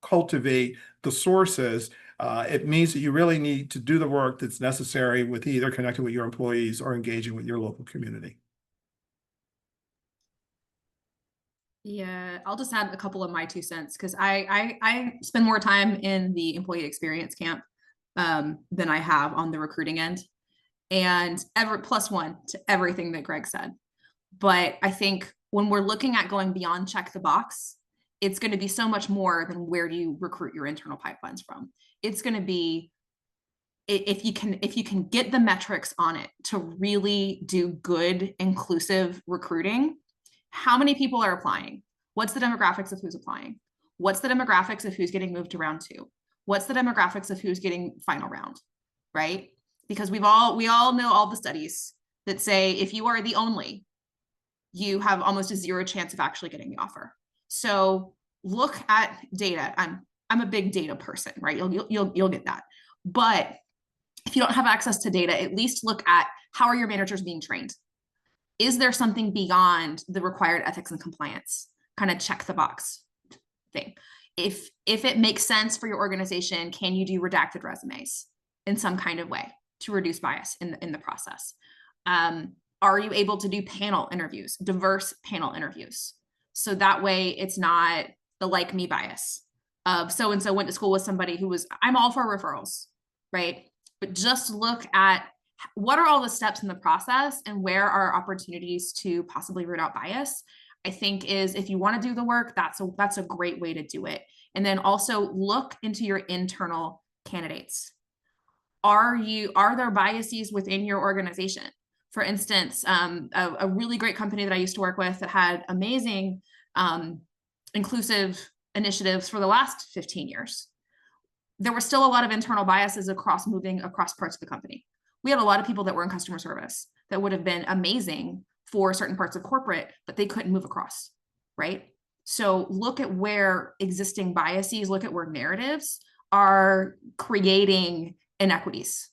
cultivate the sources, it means that you really need to do the work that's necessary with either connecting with your employees or engaging with your local community. Yeah, I'll just add a couple of my 2 cents because I spend more time in the employee experience camp than I have on the recruiting end, and +1 to everything that Greg said. But I think when we're looking at going beyond check the box, it's going to be so much more than where do you recruit your internal pipelines from. It's going to be if you can get the metrics on it to really do good, inclusive recruiting. How many people are applying? What's the demographics of who's applying? What's the demographics of who's getting moved to round 2? What's the demographics of who's getting final round, right? Because we all know all the studies that say if you are the only, you have almost a 0 chance of actually getting the offer. So look at data. I'm a big data person, right? You'll get that. But if you don't have access to data, at least look at how are your managers being trained? Is there something beyond the required ethics and compliance kind of check the box thing? If it makes sense for your organization, can you do redacted resumes in some kind of way to reduce bias in the process? Are you able to do panel interviews, diverse panel interviews? So that way it's not the like me bias of so-and-so went to school with somebody who was, I'm all for referrals, right? But just look at what are all the steps in the process and where are opportunities to possibly root out bias. I think is if you want to do the work, that's a great way to do it. And then also look into your internal candidates. Are there biases within your organization? For instance, a really great company that I used to work with that had amazing inclusive initiatives for the last 15 years. There were still a lot of internal biases moving across parts of the company. We had a lot of people that were in customer service that would have been amazing for certain parts of corporate, but they couldn't move across, right? So look at where existing biases, look at where narratives are creating inequities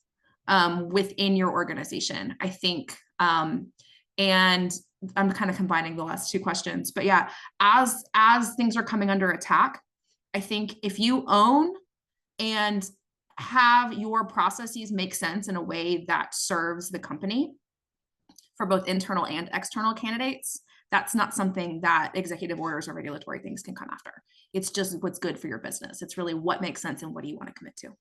within your organization, I think. And I'm kind of combining the last 2 questions, but yeah, as things are coming under attack, I think if you own and have your processes make sense in a way that serves the company for both internal and external candidates, that's not something that executive orders or regulatory things can come after. It's just what's good for your business. It's really what makes sense and what do you want to commit to.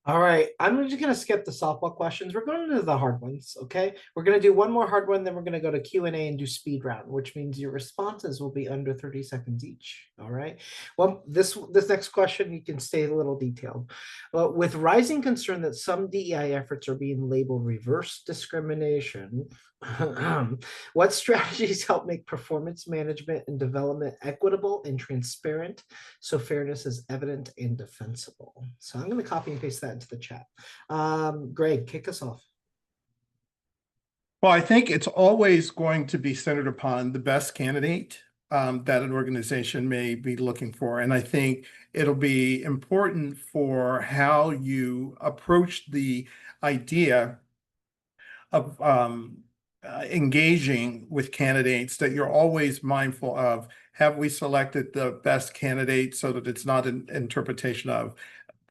All right, I'm just going to skip the softball questions. We're going into the hard ones, okay? We're going to do one more hard one, then we're going to go to Q&A and do speed round, which means your responses will be under 30 seconds each, all right? Well, this next question, you can stay a little detailed. Well, with rising concern that some DEI efforts are being labeled reverse discrimination, what strategies help make performance management and development equitable and transparent so fairness is evident and defensible? So I'm going to copy and paste that into the chat. Greg, kick us off. Well, I think it's always going to be centered upon the best candidate that an organization may be looking for. And I think it'll be important for how you approach the idea of engaging with candidates, that you're always mindful of, have we selected the best candidate so that it's not an interpretation of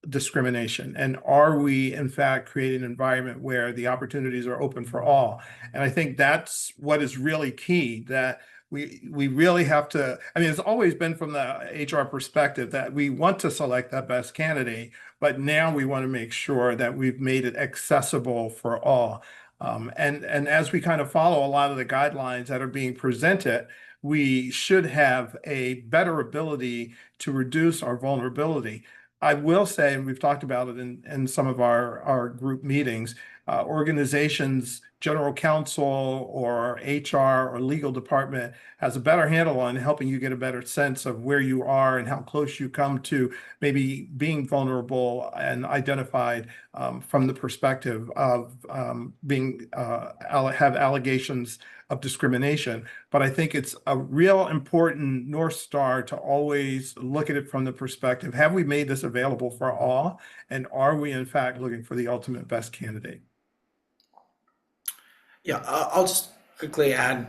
discrimination? And are we, in fact, creating an environment where the opportunities are open for all? And I think that's what is really key, that we really have to, I mean, it's always been from the HR perspective that we want to select that best candidate, but now we want to make sure that we've made it accessible for all. And as we kind of follow a lot of the guidelines that are being presented, we should have a better ability to reduce our vulnerability. I will say, and we've talked about it in some of our group meetings, organization's general counsel or HR or legal department has a better handle on helping you get a better sense of where you are and how close you come to maybe being vulnerable and identified from the perspective of being have allegations of discrimination. But I think it's a real important North Star to always look at it from the perspective, have we made this available for all? And are we in fact looking for the ultimate best candidate? Yeah, I'll just quickly add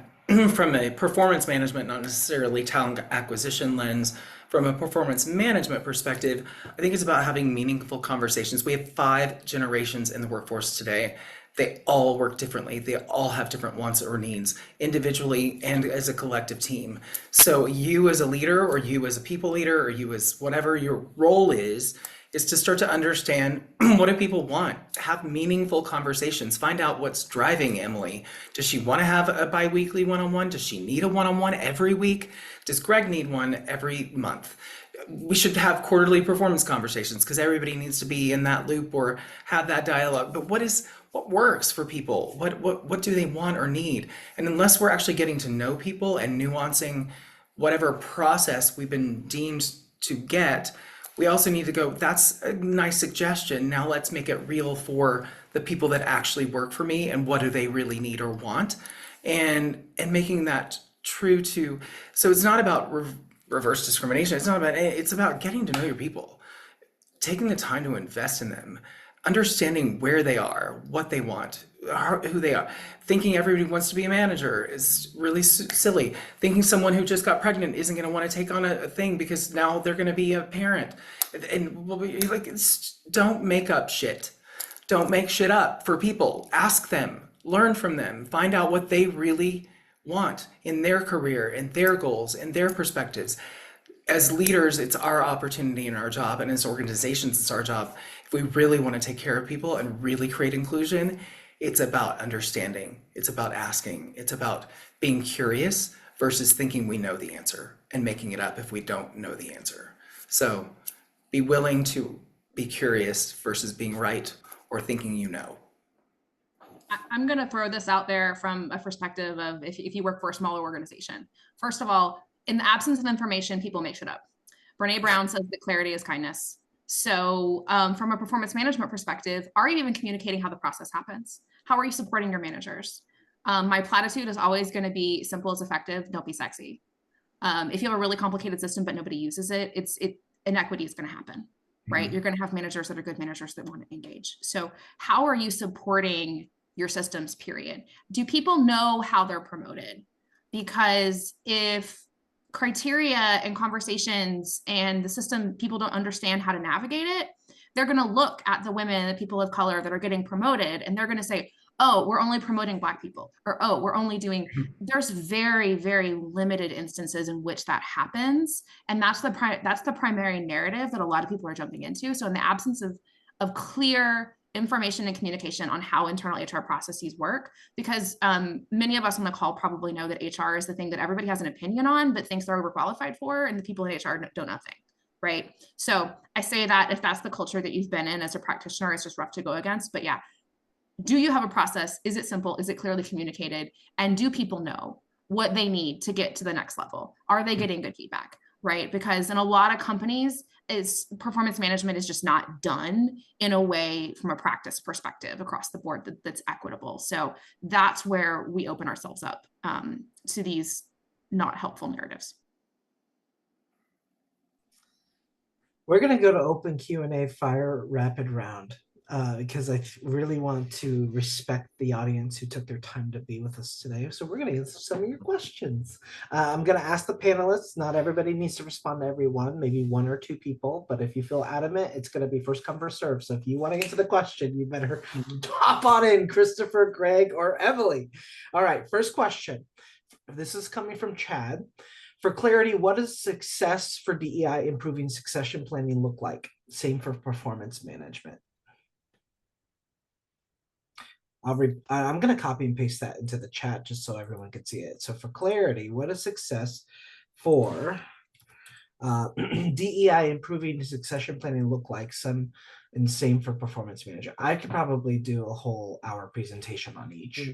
from a performance management, not necessarily talent acquisition lens, from a performance management perspective, I think it's about having meaningful conversations. We have 5 generations in the workforce today. They all work differently. They all have different wants or needs individually and as a collective team. So you as a leader, or you as a people leader, or you as whatever your role is to start to understand what do people want, have meaningful conversations, find out what's driving Emily. Does she want to have a bi-weekly one-on-one? Does she need a one-on-one every week? Does Greg need one every month? We should have quarterly performance conversations because everybody needs to be in that loop or have that dialogue. But what works for people? What do they want or need? And unless we're actually getting to know people and nuancing whatever process we've been deemed to get, we also need to go, that's a nice suggestion. Now let's make it real for the people that actually work for me and what do they really need or want, and making that true to, so it's not about reverse discrimination. It's about getting to know your people, taking the time to invest in them, understanding where they are, what they want, who they are. Thinking everybody wants to be a manager is really silly. Thinking someone who just got pregnant isn't going to want to take on a thing because now they're going to be a parent. And like, don't make up shit. Don't make shit up for people. Ask them, learn from them, find out what they really want in their career and their goals and their perspectives. As leaders, it's our opportunity and our job, and as organizations, it's our job. If we really want to take care of people and really create inclusion, it's about understanding, it's about asking, it's about being curious versus thinking we know the answer and making it up if we don't know the answer. So be willing to be curious versus being right or thinking you know. I'm going to throw this out there from a perspective of if you work for a smaller organization. First of all, in the absence of information, people make shit up. Brene Brown says that clarity is kindness. So from a performance management perspective, are you even communicating how the process happens? How are you supporting your managers? My platitude is always going to be simple is effective, don't be sexy. If you have a really complicated system, but nobody uses it, inequity is going to happen, right? Mm-hmm. You're going to have managers that are good managers that want to engage. So how are you supporting your systems, period? Do people know how they're promoted? Because if criteria and conversations and the system, people don't understand how to navigate it, they're going to look at the women, the people of color that are getting promoted, and they're going to say, oh, we're only promoting Black people, or oh, we're only doing, there's very, very limited instances in which that happens. And that's the primary narrative that a lot of people are jumping into. So in the absence of clear information and communication on how internal HR processes work, because many of us on the call probably know that HR is the thing that everybody has an opinion on, but thinks they're overqualified for, and the people in HR know nothing, right? So I say that if that's the culture that you've been in as a practitioner, it's just rough to go against. But yeah, do you have a process? Is it simple? Is it clearly communicated? And do people know what they need to get to the next level? Are they getting good feedback, right? Because in a lot of companies, performance management is just not done in a way from a practice perspective across the board that's equitable. So that's where we open ourselves up to these not helpful narratives. We're going to go to open Q&A fire rapid round because I really want to respect the audience who took their time to be with us today. So we're going to answer some of your questions. I'm going to ask the panelists. Not everybody needs to respond to everyone, maybe 1 or 2 people. But if you feel adamant, it's going to be first come, first serve. So if you want to answer the question, you better hop on in, Christopher, Greg, or Emily. All right, first question. This is coming from Chad. For clarity, what does success for DEI improving succession planning look like? Same for performance management. I'm going to copy and paste that into the chat just so everyone can see it. So for clarity, what is success for DEI improving succession planning look like? Some and same for performance manager. I could probably do a whole hour presentation on each.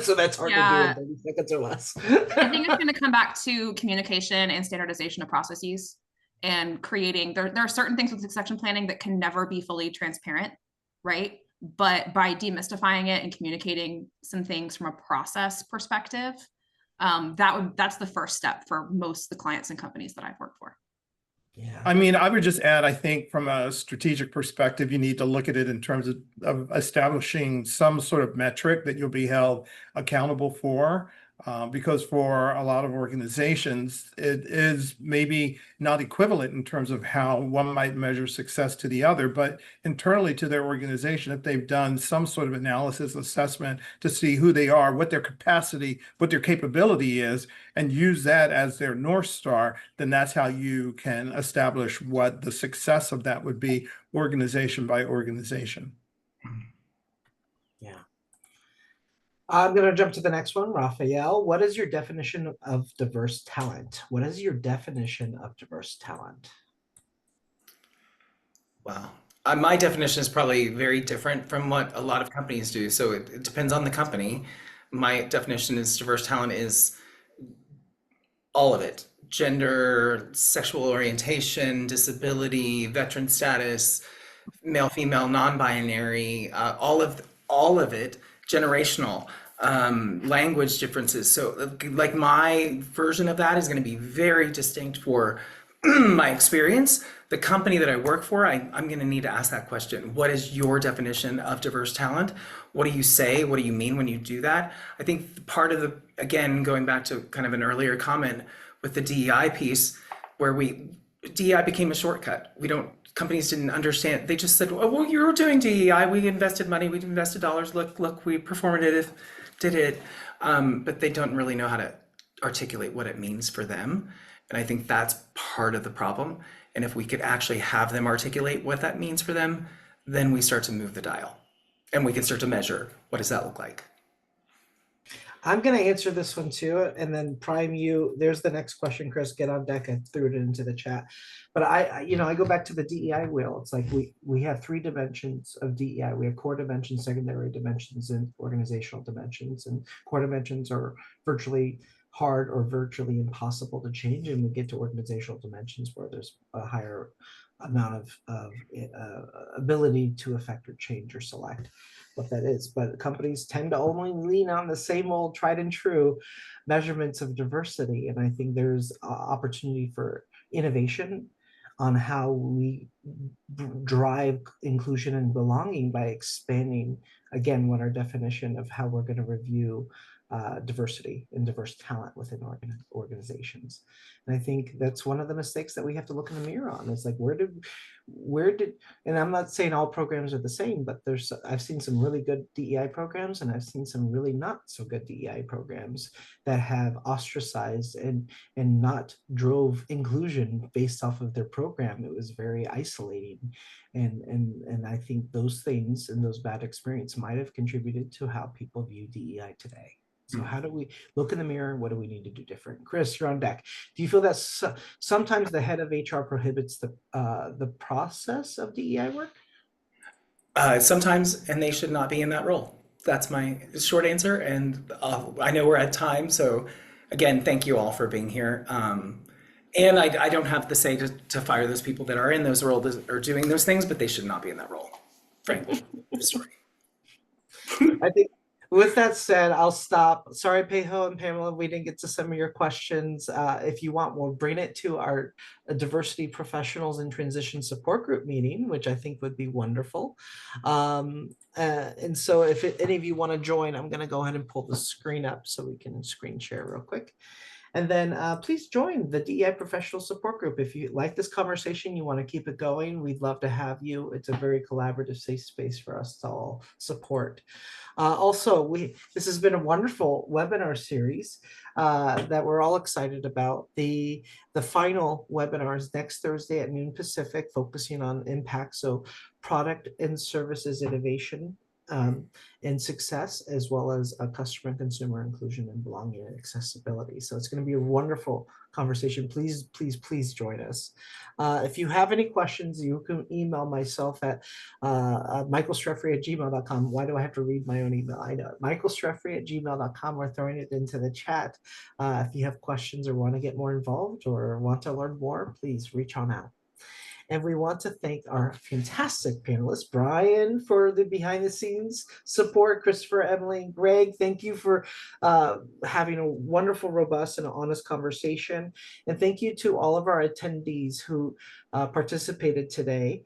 So that's hard to do in 30 seconds or less. I think it's going to come back to communication and standardization of processes and creating, there are certain things with succession planning that can never be fully transparent, right? But by demystifying it and communicating some things from a process perspective, that's the first step for most of the clients and companies that I've worked for. Yeah. I mean, I would just add, I think from a strategic perspective, you need to look at it in terms of establishing some sort of metric that you'll be held accountable for. Because for a lot of organizations, it is maybe not equivalent in terms of how one might measure success to the other, but internally to their organization, if they've done some sort of analysis assessment to see who they are, what their capacity, what their capability is, and use that as their North Star, then that's how you can establish what the success of that would be organization by organization. Yeah. I'm going to jump to the next one. Raphael, what is your definition of diverse talent? What is your definition of diverse talent? Wow. My definition is probably very different from what a lot of companies do. So it depends on the company. My definition is diverse talent is all of it: gender, sexual orientation, disability, veteran status, male, female, non-binary, all of it, generational, language differences. So like my version of that is going to be very distinct for my experience. The company that I work for, I'm going to need to ask that question. What is your definition of diverse talent? What do you say? What do you mean when you do that? I think part of the, again, going back to kind of an earlier comment with the DEI piece, where DEI became a shortcut. Companies didn't understand. They just said, oh, well, you're doing DEI. We invested money. We invested dollars. Look, we performed it, did it. But they don't really know how to articulate what it means for them. And I think that's part of the problem. And if we could actually have them articulate what that means for them, then we start to move the dial and we can start to measure, what does that look like? I'm going to answer this one too, and then prime you. There's the next question, Chris. Get on deck. I threw it into the chat, but I go back to the DEI wheel. It's like we have 3 dimensions of DEI. We have core dimensions, secondary dimensions, and organizational dimensions. And core dimensions are virtually hard or virtually impossible to change, and we get to organizational dimensions where there's a higher amount of ability to affect or change or select what that is. But companies tend to only lean on the same old tried and true measurements of diversity. And I think there's opportunity for innovation on how we drive inclusion and belonging by expanding, again, what our definition of how we're going to review diversity and diverse talent within organizations. And I think that's one of the mistakes that we have to look in the mirror on. It's like, where did, and I'm not saying all programs are the same, but I've seen some really good DEI programs, and I've seen some really not so good DEI programs that have ostracized and not drove inclusion based off of their program. It was very isolating. And I think those things and those bad experiences might have contributed to how people view DEI today. So how do we look in the mirror? What do we need to do different? Chris, you're on deck. Do you feel that sometimes the head of HR prohibits the process of DEI work? Sometimes, and they should not be in that role. That's my short answer. And I know we're at time. So again, thank you all for being here. And I don't have the say to fire those people that are in those roles or doing those things, but they should not be in that role. Frankly, sorry. I think with that said, I'll stop. Sorry, Peho and Pamela, we didn't get to some of your questions. If you want, we'll bring it to our diversity professionals and transition support group meeting, which I think would be wonderful. And so if any of you want to join, I'm going to go ahead and pull the screen up so we can screen share real quick. And then please join the DEI Professional Support Group. If you like this conversation, you want to keep it going, we'd love to have you. It's a very collaborative, safe space for us to all support. Also, this has been a wonderful webinar series that we're all excited about. The final webinar is next Thursday at noon Pacific, focusing on impact. So product and services innovation and success, as well as customer and consumer inclusion and belonging and accessibility. So it's going to be a wonderful conversation. Please, please, please join us. If you have any questions, you can email myself at michaelstreffrey@gmail.com. Why do I have to read my own email? I know, michaelstreffrey@gmail.com. We're throwing it into the chat. If you have questions or want to get more involved or want to learn more, please reach on out. And we want to thank our fantastic panelists, Brian for the behind the scenes support, Christopher, Emily, and Greg. Thank you for having a wonderful, robust, and honest conversation. And thank you to all of our attendees who participated today.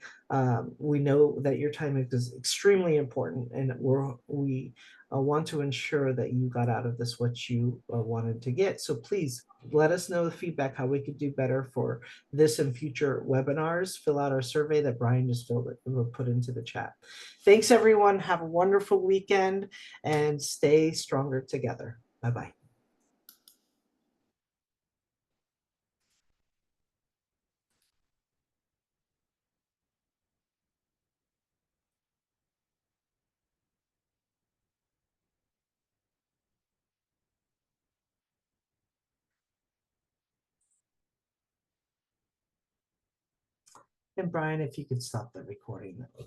We know that your time is extremely important, and we want to ensure that you got out of this what you wanted to get. So please let us know the feedback, how we could do better for this and future webinars. Fill out our survey that Brian just filled it, we'll put into the chat. Thanks everyone. Have a wonderful weekend and stay stronger together. Bye-bye. And Brian, if you could stop the recording, that would